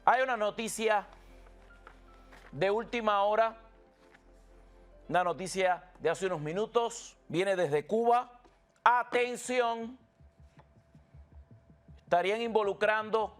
Hay una noticia de última hora, una noticia de hace unos minutos, viene desde Cuba. Atención, estarían involucrando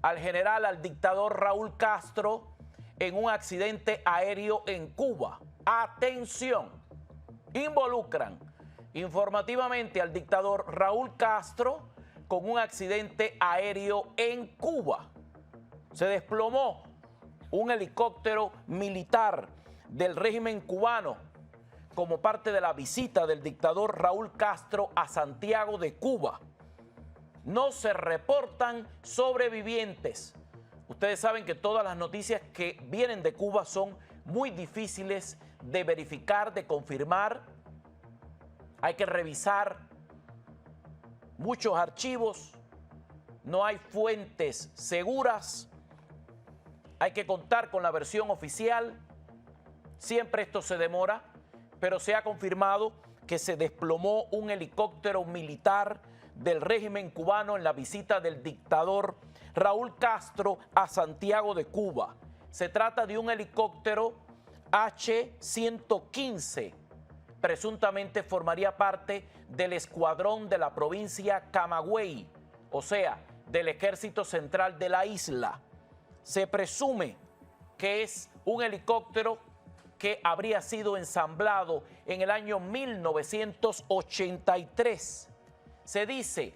al general, al dictador Raúl Castro en un accidente aéreo en Cuba. Atención, involucran informativamente al dictador Raúl Castro con un accidente aéreo en Cuba. Se desplomó un helicóptero militar del régimen cubano como parte de la visita del dictador Raúl Castro a Santiago de Cuba. No se reportan sobrevivientes. Ustedes saben que todas las noticias que vienen de Cuba son muy difíciles de verificar, de confirmar. Hay que revisar muchos archivos, no hay fuentes seguras, hay que contar con la versión oficial. Siempre esto se demora, pero se ha confirmado que se desplomó un helicóptero militar del régimen cubano en la visita del dictador Raúl Castro a Santiago de Cuba. Se trata de un helicóptero H-115, presuntamente formaría parte del escuadrón de la provincia Camagüey, o sea, del Ejército Central de la isla. Se presume que es un helicóptero que habría sido ensamblado en el año 1983. Se dice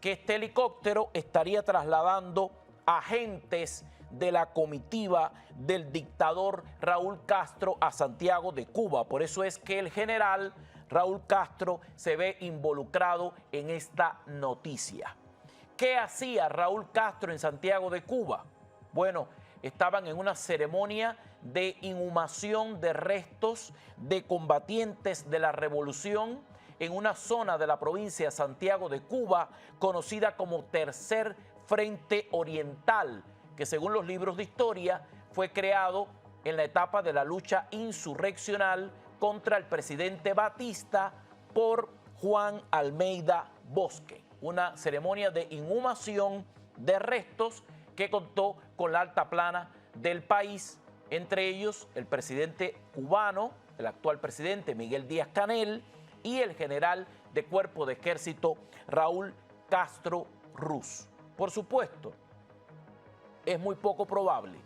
que este helicóptero estaría trasladando agentes de la comitiva del dictador Raúl Castro a Santiago de Cuba. Por eso es que el general Raúl Castro se ve involucrado en esta noticia. ¿Qué hacía Raúl Castro en Santiago de Cuba? Bueno, estaban en una ceremonia de inhumación de restos de combatientes de la revolución en una zona de la provincia de Santiago de Cuba conocida como Tercer Frente Oriental, que según los libros de historia fue creado en la etapa de la lucha insurreccional contra el presidente Batista por Juan Almeida Bosque. Una ceremonia de inhumación de restos que contó con la alta plana del país, entre ellos el presidente cubano, el actual presidente Miguel Díaz-Canel, y el general de Cuerpo de Ejército Raúl Castro Ruz. Por supuesto, es muy poco probable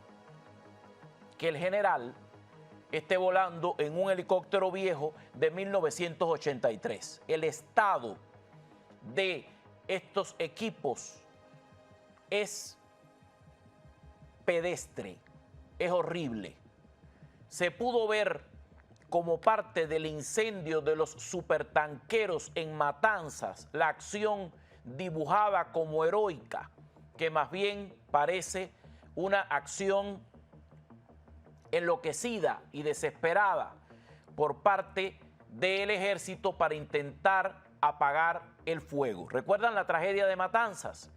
que el general esté volando en un helicóptero viejo de 1983. El estado de estos equipos es pedestre, es horrible. Se pudo ver como parte del incendio de los supertanqueros en Matanzas, la acción dibujada como heroica, que más bien parece una acción enloquecida y desesperada por parte del ejército para intentar apagar el fuego. ¿Recuerdan la tragedia de Matanzas?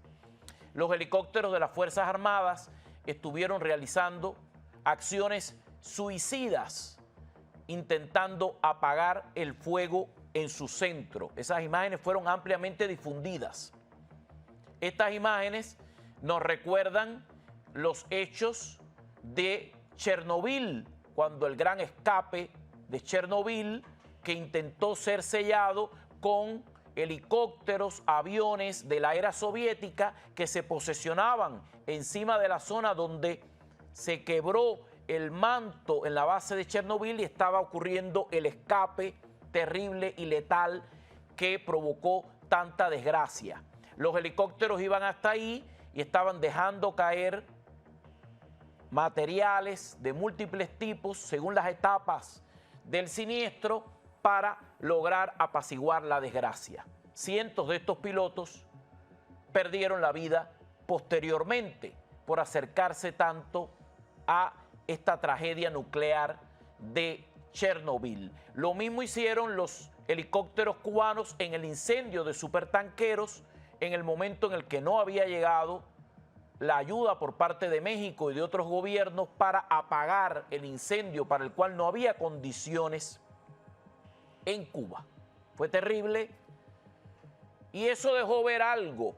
Los helicópteros de las Fuerzas Armadas estuvieron realizando acciones suicidas intentando apagar el fuego en su centro. Esas imágenes fueron ampliamente difundidas. Estas imágenes nos recuerdan los hechos de Chernobyl, cuando el gran escape de Chernobyl, que intentó ser sellado con helicópteros, aviones de la era soviética que se posesionaban encima de la zona donde se quebró el manto en la base de Chernobyl y estaba ocurriendo el escape terrible y letal que provocó tanta desgracia. Los helicópteros iban hasta ahí y estaban dejando caer materiales de múltiples tipos según las etapas del siniestro para lograr apaciguar la desgracia. Cientos de estos pilotos perdieron la vida posteriormente por acercarse tanto a esta tragedia nuclear de Chernobyl. Lo mismo hicieron los helicópteros cubanos en el incendio de supertanqueros en el momento en el que no había llegado la ayuda por parte de México y de otros gobiernos para apagar el incendio para el cual no había condiciones en Cuba. Fue terrible y eso dejó ver algo.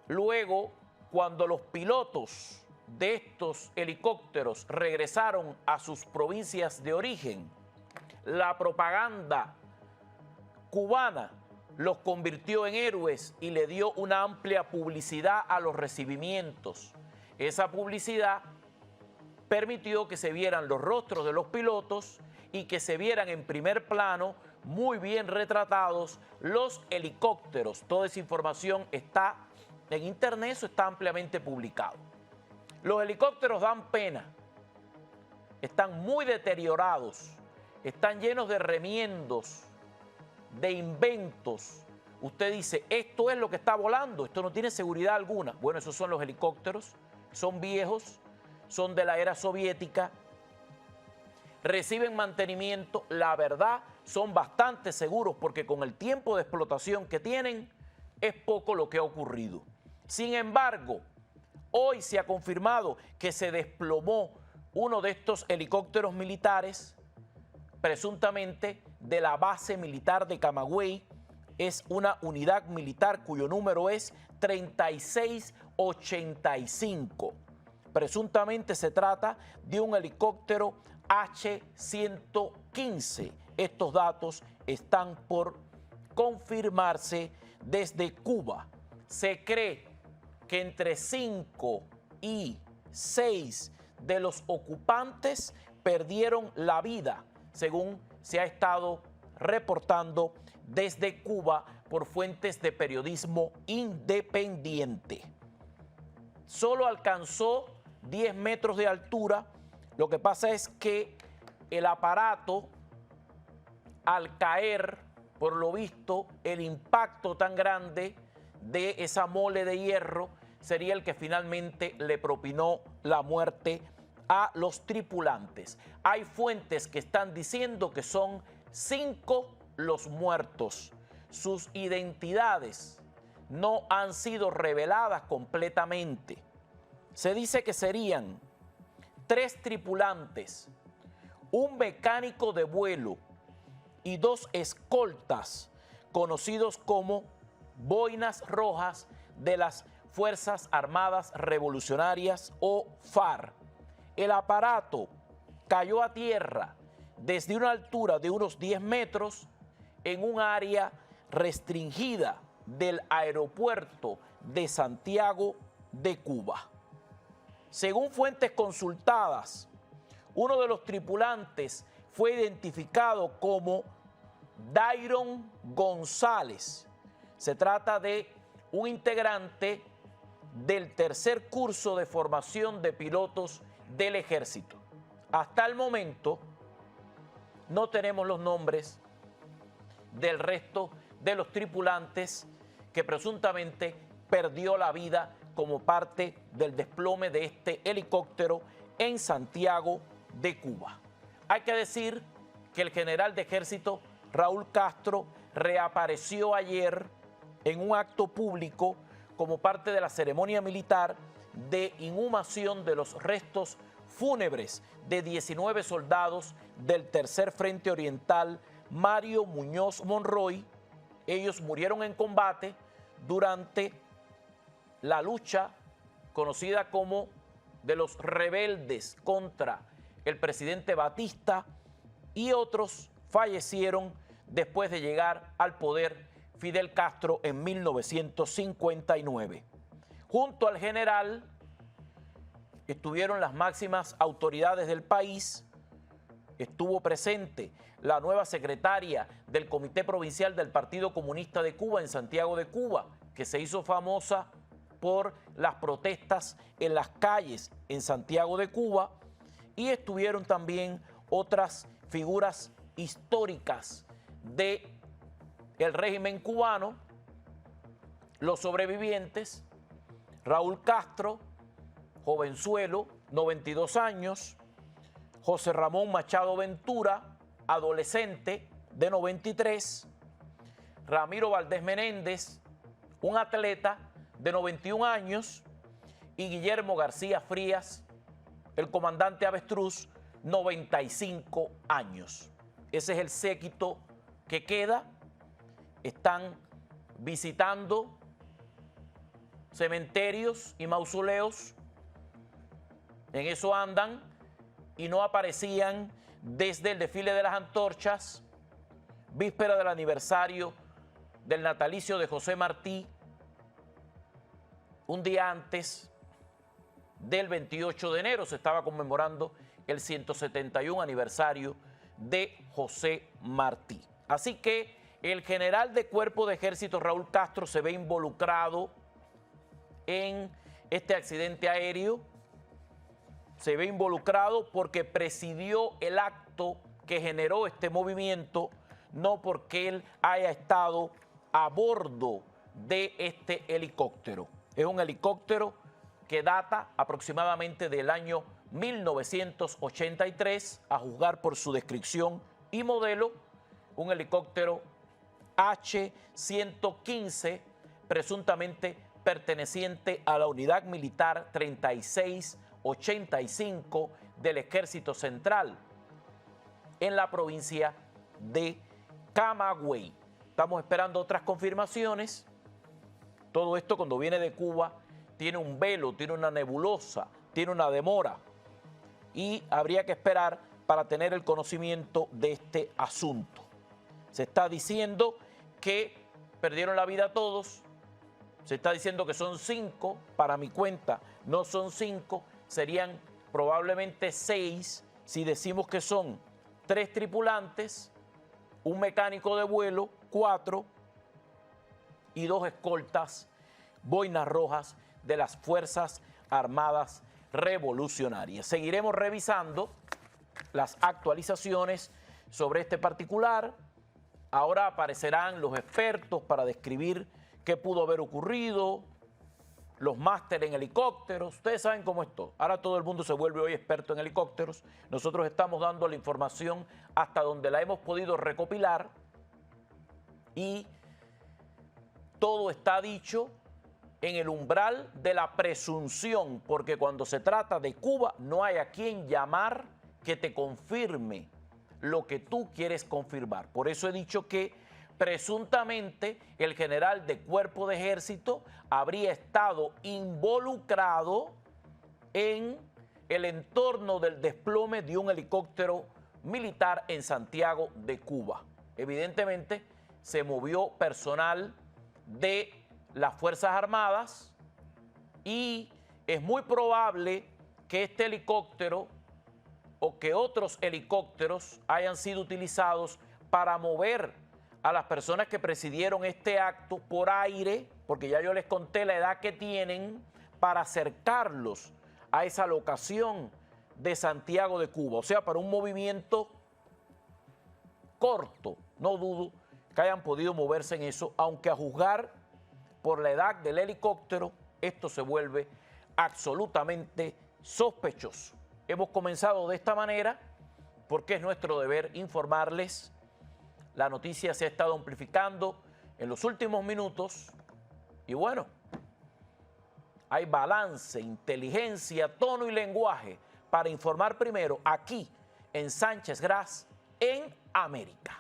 Luego, cuando los pilotos de estos helicópteros regresaron a sus provincias de origen, la propaganda cubana los convirtió en héroes y le dio una amplia publicidad a los recibimientos. Esa publicidad permitió que se vieran los rostros de los pilotos y que se vieran en primer plano, muy bien retratados, los helicópteros. Toda esa información está en internet, eso está ampliamente publicado. Los helicópteros dan pena, están muy deteriorados, están llenos de remiendos, de inventos. Usted dice, esto es lo que está volando, esto no tiene seguridad alguna. Bueno, esos son los helicópteros, son viejos, son de la era soviética, reciben mantenimiento, la verdad, son bastante seguros porque con el tiempo de explotación que tienen, es poco lo que ha ocurrido. Sin embargo, hoy se ha confirmado que se desplomó uno de estos helicópteros militares, presuntamente de la base militar de Camagüey. Es una unidad militar cuyo número es 3685. Presuntamente se trata de un helicóptero H-115. Estos datos están por confirmarse desde Cuba. Se cree que entre 5 y 6 de los ocupantes perdieron la vida, según se ha estado reportando desde Cuba por fuentes de periodismo independiente. Solo alcanzó 10 metros de altura. Lo que pasa es que el aparato, al caer, por lo visto, el impacto tan grande de esa mole de hierro sería el que finalmente le propinó la muerte a los tripulantes. Hay fuentes que están diciendo que son 5 los muertos. Sus identidades no han sido reveladas completamente. Se dice que serían 3 tripulantes, un mecánico de vuelo y 2 escoltas, conocidos como boinas rojas de las Fuerzas Armadas Revolucionarias o FARC. El aparato cayó a tierra desde una altura de unos 10 metros en un área restringida del aeropuerto de Santiago de Cuba. Según fuentes consultadas, uno de los tripulantes fue identificado como Dairon González. Se trata de un integrante del tercer curso de formación de pilotos del Ejército. Hasta el momento no tenemos los nombres del resto de los tripulantes que presuntamente perdió la vida como parte del desplome de este helicóptero en Santiago de Cuba. Hay que decir que el general de Ejército Raúl Castro reapareció ayer en un acto público como parte de la ceremonia militar de inhumación de los restos fúnebres de 19 soldados del Tercer Frente Oriental Mario Muñoz Monroy. Ellos murieron en combate durante la lucha conocida como de los rebeldes contra el presidente Batista, y otros fallecieron después de llegar al poder Fidel Castro en 1959. Junto al general estuvieron las máximas autoridades del país. Estuvo presente la nueva secretaria del Comité Provincial del Partido Comunista de Cuba en Santiago de Cuba, que se hizo famosa por las protestas en las calles en Santiago de Cuba, y estuvieron también otras figuras históricas del régimen cubano, los sobrevivientes: Raúl Castro, jovenzuelo, 92 años, José Ramón Machado Ventura, adolescente, de 93, Ramiro Valdés Menéndez, un atleta de 91 años, y Guillermo García Frías, el comandante Avestruz, 95 años. Ese es el séquito que queda. Están visitando cementerios y mausoleos En eso andan y no aparecían desde el desfile de las antorchas, víspera del aniversario del natalicio de José Martí, un día antes del 28 de enero se estaba conmemorando el 171 aniversario de José Martí. Así que el general de Cuerpo de Ejército Raúl Castro se ve involucrado en este accidente aéreo, se ve involucrado porque presidió el acto que generó este movimiento, no porque él haya estado a bordo de este helicóptero. Es un helicóptero que data aproximadamente del año 1983, a juzgar por su descripción y modelo, un helicóptero H-115, presuntamente perteneciente a la unidad militar 3685 del Ejército Central, en la provincia de Camagüey. Estamos esperando otras confirmaciones. Todo esto, cuando viene de Cuba, tiene un velo, tiene una nebulosa, tiene una demora, y habría que esperar para tener el conocimiento de este asunto. Se está diciendo que perdieron la vida todos, se está diciendo que son 5, para mi cuenta no son 5, serían probablemente 6 si decimos que son 3 tripulantes, un mecánico de vuelo, 4, y 2 escoltas, boinas rojas de las Fuerzas Armadas Revolucionarias. Seguiremos revisando las actualizaciones sobre este particular. Ahora aparecerán los expertos para describir qué pudo haber ocurrido, los másteres en helicópteros. Ustedes saben cómo es todo. Ahora todo el mundo se vuelve hoy experto en helicópteros. Nosotros estamos dando la información hasta donde la hemos podido recopilar y todo está dicho en el umbral de la presunción, porque cuando se trata de Cuba no hay a quien llamar que te confirme lo que tú quieres confirmar. Por eso he dicho que presuntamente el general de Cuerpo de Ejército habría estado involucrado en el entorno del desplome de un helicóptero militar en Santiago de Cuba. Evidentemente se movió personal de las Fuerzas Armadas y es muy probable que este helicóptero o que otros helicópteros hayan sido utilizados para mover a las personas que presidieron este acto por aire, porque ya yo les conté la edad que tienen, para acercarlos a esa locación de Santiago de Cuba. O sea, para un movimiento corto, no dudo que hayan podido moverse en eso, aunque a juzgar por la edad del helicóptero, esto se vuelve absolutamente sospechoso. Hemos comenzado de esta manera porque es nuestro deber informarles. La noticia se ha estado amplificando en los últimos minutos y bueno, hay balance, inteligencia, tono y lenguaje para informar primero aquí en Sánchez Gras, en América.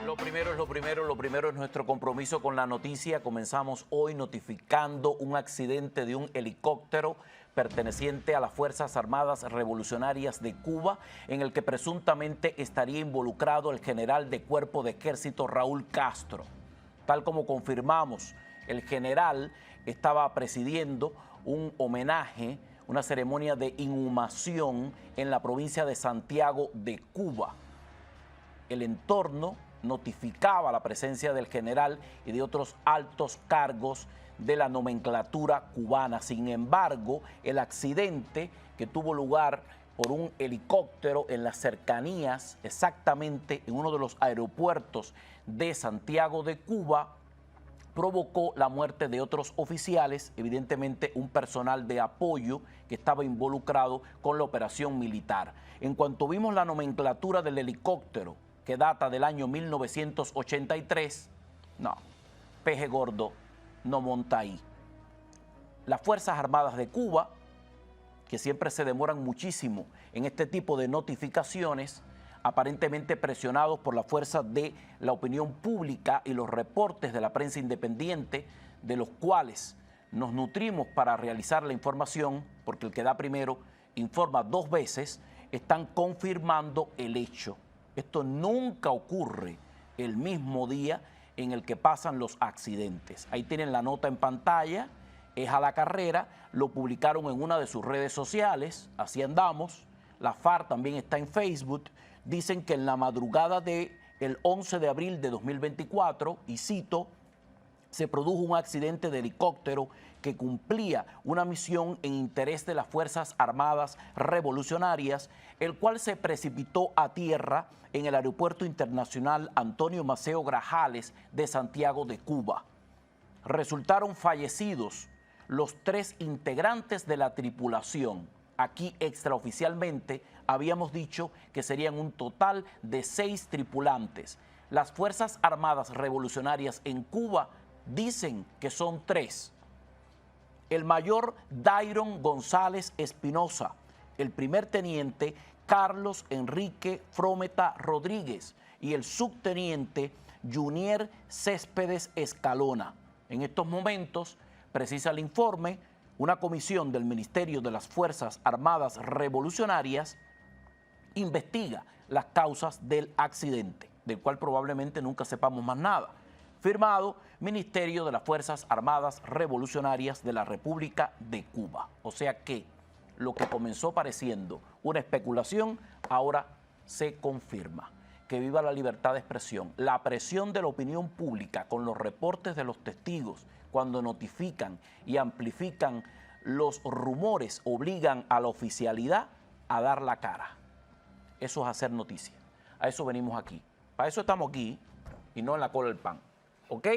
Lo primero es nuestro compromiso con la noticia. Comenzamos hoy notificando un accidente de un helicóptero perteneciente a las Fuerzas Armadas Revolucionarias de Cuba, en el que presuntamente estaría involucrado el general de Cuerpo de Ejército Raúl Castro. Tal como confirmamos, el general estaba presidiendo un homenaje, una ceremonia de inhumación en la provincia de Santiago de Cuba. El entorno notificaba la presencia del general y de otros altos cargos de la nomenclatura cubana. Sin embargo, el accidente que tuvo lugar por un helicóptero en las cercanías, exactamente en uno de los aeropuertos de Santiago de Cuba, provocó la muerte de otros oficiales, evidentemente un personal de apoyo que estaba involucrado con la operación militar. En cuanto vimos la nomenclatura del helicóptero, que data del año 1983, no, peje gordo no monta ahí. Las Fuerzas Armadas de Cuba, que siempre se demoran muchísimo en este tipo de notificaciones, aparentemente presionados por la fuerza de la opinión pública y los reportes de la prensa independiente, de los cuales nos nutrimos para realizar la información, porque el que da primero informa 2 veces, están confirmando el hecho. Esto nunca ocurre el mismo día en el que pasan los accidentes. Ahí tienen la nota en pantalla, es a la carrera, lo publicaron en una de sus redes sociales, así andamos. La FARC también está en Facebook. Dicen que en la madrugada del 11 de abril de 2024, y cito, se produjo un accidente de helicóptero que cumplía una misión en interés de las Fuerzas Armadas Revolucionarias, el cual se precipitó a tierra en el Aeropuerto Internacional Antonio Maceo Grajales de Santiago de Cuba. Resultaron fallecidos los 3 integrantes de la tripulación. Aquí extraoficialmente habíamos dicho que serían un total de 6 tripulantes. Las Fuerzas Armadas Revolucionarias en Cuba dicen que son 3. El mayor Dairon González Espinosa, el primer teniente Carlos Enrique Frometa Rodríguez y el subteniente Junier Céspedes Escalona. En estos momentos, precisa el informe, una comisión del Ministerio de las Fuerzas Armadas Revolucionarias investiga las causas del accidente, del cual probablemente nunca sepamos más nada. Firmado Ministerio de las Fuerzas Armadas Revolucionarias de la República de Cuba. O sea que lo que comenzó pareciendo una especulación, ahora se confirma. Que viva la libertad de expresión. La presión de la opinión pública con los reportes de los testigos, cuando notifican y amplifican los rumores, obligan a la oficialidad a dar la cara. Eso es hacer noticia. A eso venimos aquí. Para eso estamos aquí y no en la cola del pan. ¿Ok?